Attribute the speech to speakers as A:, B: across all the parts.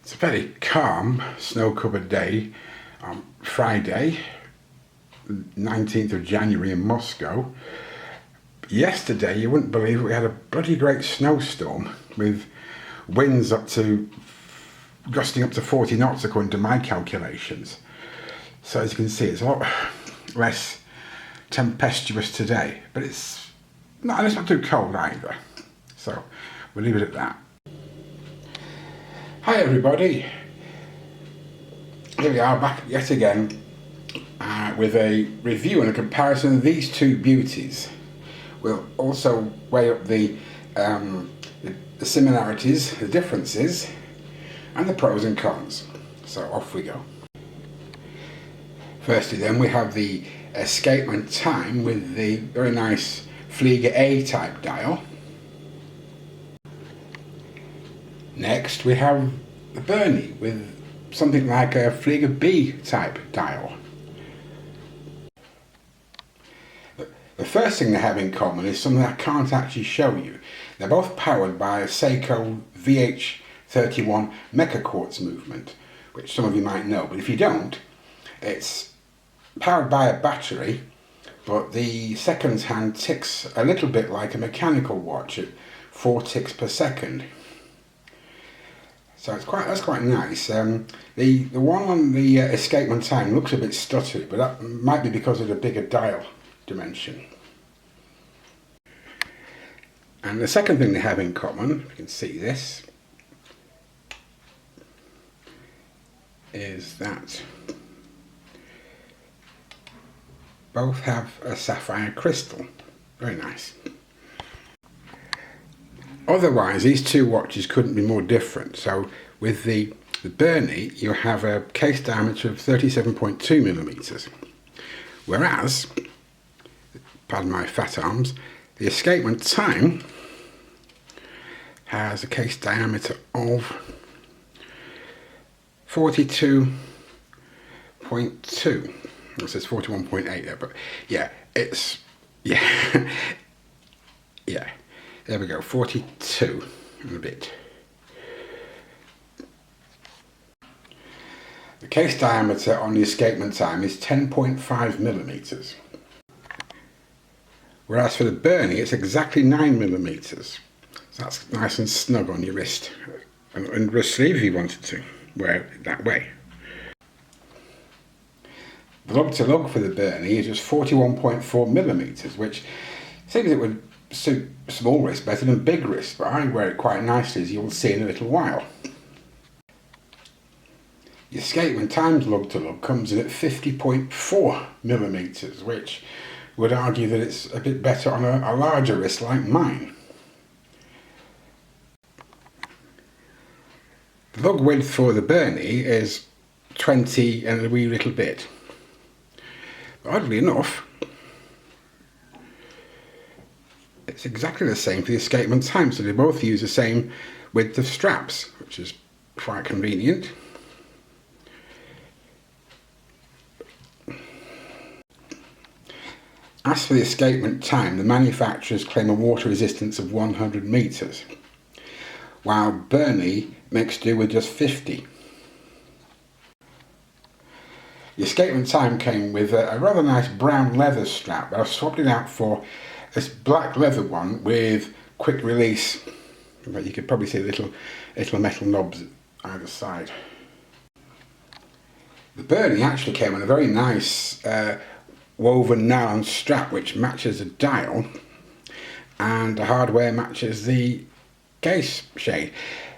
A: It's a very calm, snow-covered day on Friday, 19th of January in Moscow. Yesterday, you wouldn't believe it, we had a bloody great snowstorm with winds gusting up to 40 knots according to my calculations. So as you can see, it's a lot less tempestuous today, but it's not too cold either. So we'll leave it at that. Hi everybody, here we are back yet again with a review and a comparison of these two beauties. We'll also weigh up the similarities, the differences, and the pros and cons. So off we go. Firstly then, we have the escapement time with the very nice Flieger A type dial. Next we have the Bernie with something like a Flieger B type dial. The first thing they have in common is something I can't actually show you. They're both powered by a Seiko VH31 mecha quartz movement, which some of you might know, but if you don't, it's powered by a battery, but the seconds hand ticks a little bit like a mechanical watch at 4 ticks per second. So that's quite nice. The one on the escapement time looks a bit stuttery, but that might be because of the bigger dial dimension. And the second thing they have in common, if you can see this, is that both have a sapphire crystal. Very nice. Otherwise, these two watches couldn't be more different. So with the Bernie, you have a case diameter of 37.2 millimeters, whereas, pardon my fat arms, the escapement time has a case diameter of 42.2. It says 41.8 there, but yeah, it's, yeah, yeah, there we go, 42 and a bit. The case diameter on the escapement time is 10.5 millimeters. Whereas for the Bernie, it's exactly 9 millimeters. So that's nice and snug on your wrist. And wrist sleeve if you wanted to wear it that way. The lug to lug for the Bernie is just 41.4 millimeters, which seems it would suit small wrists better than big wrists, but I wear it quite nicely, as you'll see in a little while. The escapement times lug to lug comes in at 50.4 millimeters, which would argue that it's a bit better on a larger wrist like mine. The lug width for the Bernie is 20 and a wee little bit. Oddly enough, it's exactly the same for the escapement time, so they both use the same width of straps, which is quite convenient. As for the escapement time, the manufacturers claim a water resistance of 100 meters, while Bernie makes do with just 50. The escapement time came with a rather nice brown leather strap, but I've swapped it out for this black leather one with quick release. You could probably see little metal knobs either side. The Bernie actually came on a very nice woven nylon strap which matches the dial, and the hardware matches the case shade.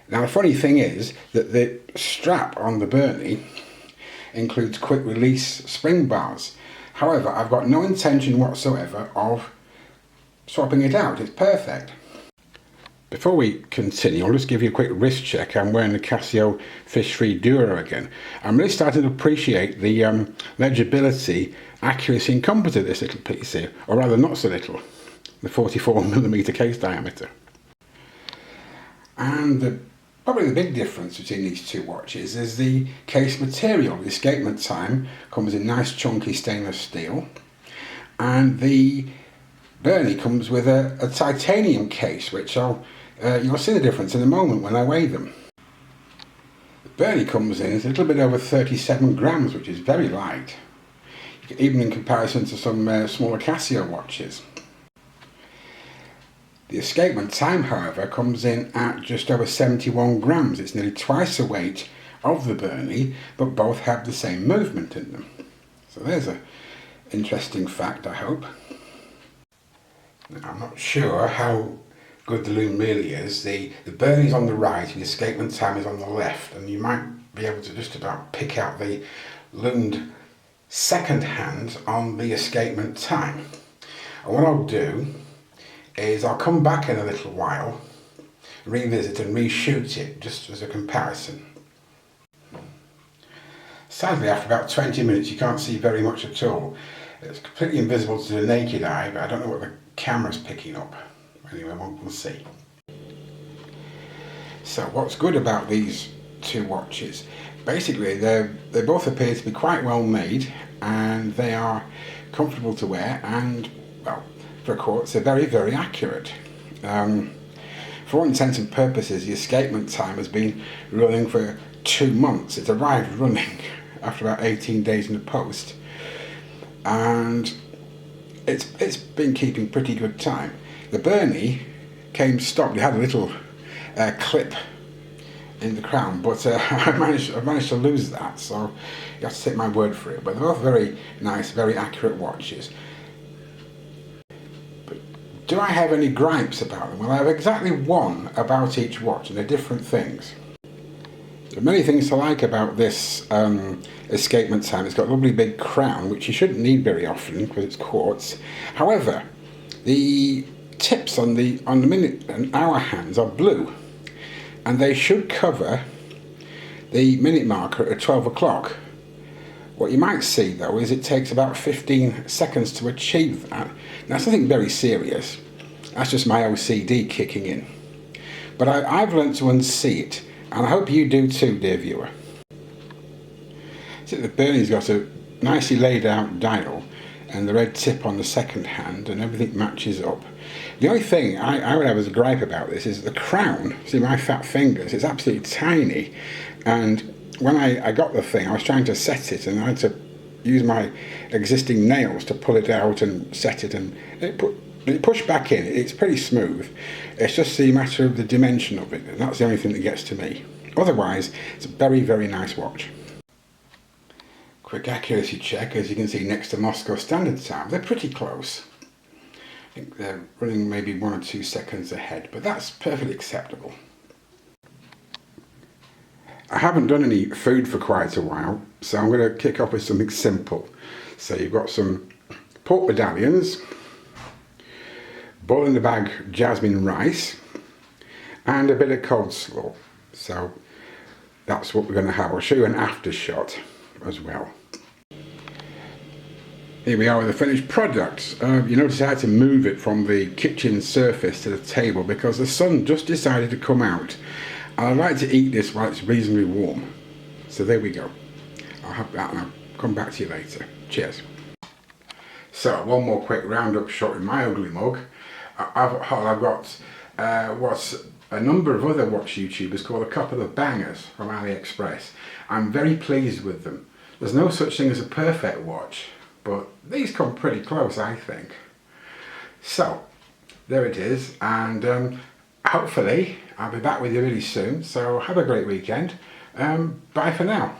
A: Now the funny thing is that the strap on the Bernie includes quick release spring bars. However, I've got no intention whatsoever of swapping it out. It's perfect. Before we continue, I'll just give you a quick wrist check. I'm wearing the Casio Fish Free Duo again. I'm really starting to appreciate the legibility, accuracy and comfort of this little piece here, or rather not so little, the 44mm case diameter. And probably the big difference between these two watches is the case material. The escapement time comes in nice chunky stainless steel, and the Bernie comes with a titanium case, which you'll see the difference in a moment when I weigh them. Burnie comes in, it's a little bit over 37 grams, which is very light, even in comparison to some smaller Casio watches. The escapement time, however, comes in at just over 71 grams. It's nearly twice the weight of the Burnie, but both have the same movement in them. So there's an interesting fact, I hope. Now, I'm not sure how good the lume really is. The Burnie's on the right and the escapement time is on the left, and you might be able to just about pick out the loomed second hand on the escapement time. And what I'll do is I'll come back in a little while, revisit and reshoot it just as a comparison. Sadly, after about 20 minutes you can't see very much at all. It's completely invisible to the naked eye, but I don't know what the camera's picking up. Anyway, we'll see. So what's good about these two watches? Basically, they both appear to be quite well made, and they are comfortable to wear, and well, for quartz, they're very, very accurate. For all intents and purposes, the escapement time has been running for 2 months. It's arrived running after about 18 days in the post, and it's been keeping pretty good time. The Burnie came stopped. It had a little clip in the crown, but I managed to lose that, so you have to take my word for it. But they're both very nice, very accurate watches. But do I have any gripes about them? Well, I have exactly one about each watch, and they're different things. There are many things to like about this escapement time. It's got a lovely big crown, which you shouldn't need very often because it's quartz. However, the tips on the minute and hour hands are blue, and they should cover the minute marker at 12 o'clock. What you might see though is it takes about 15 seconds to achieve that. That's nothing very serious. That's just my OCD kicking in. But I've learned to unsee it, and I hope you do too, dear viewer. See, the Burnie's got a nicely laid out dial and the red tip on the second hand, and everything matches up. The only thing I would have as a gripe about this is the crown. See my fat fingers, it's absolutely tiny, and when I got the thing I was trying to set it and I had to use my existing nails to pull it out and set it, and it pushed back in. It's pretty smooth. It's just the matter of the dimension of it, and that's the only thing that gets to me. Otherwise, it's a very, very nice watch. Quick accuracy check, as you can see next to Moscow Standard Time. They're pretty close. I think they're running maybe 1 or 2 seconds ahead, but that's perfectly acceptable. I haven't done any food for quite a while, so I'm going to kick off with something simple. So you've got some pork medallions, boil in the bag jasmine rice, and a bit of coleslaw. So that's what we're going to have. I'll show you an after shot as well. Here we are with the finished product. You notice I had to move it from the kitchen surface to the table because the sun just decided to come out. And I'd like to eat this while it's reasonably warm. So there we go. I'll have that and I'll come back to you later. Cheers. So one more quick roundup shot in my ugly mug. I've got what's a number of other watch YouTubers call a couple of bangers from AliExpress. I'm very pleased with them. There's no such thing as a perfect watch, but these come pretty close, I think. So there it is, and hopefully I'll be back with you really soon. So have a great weekend. Bye for now.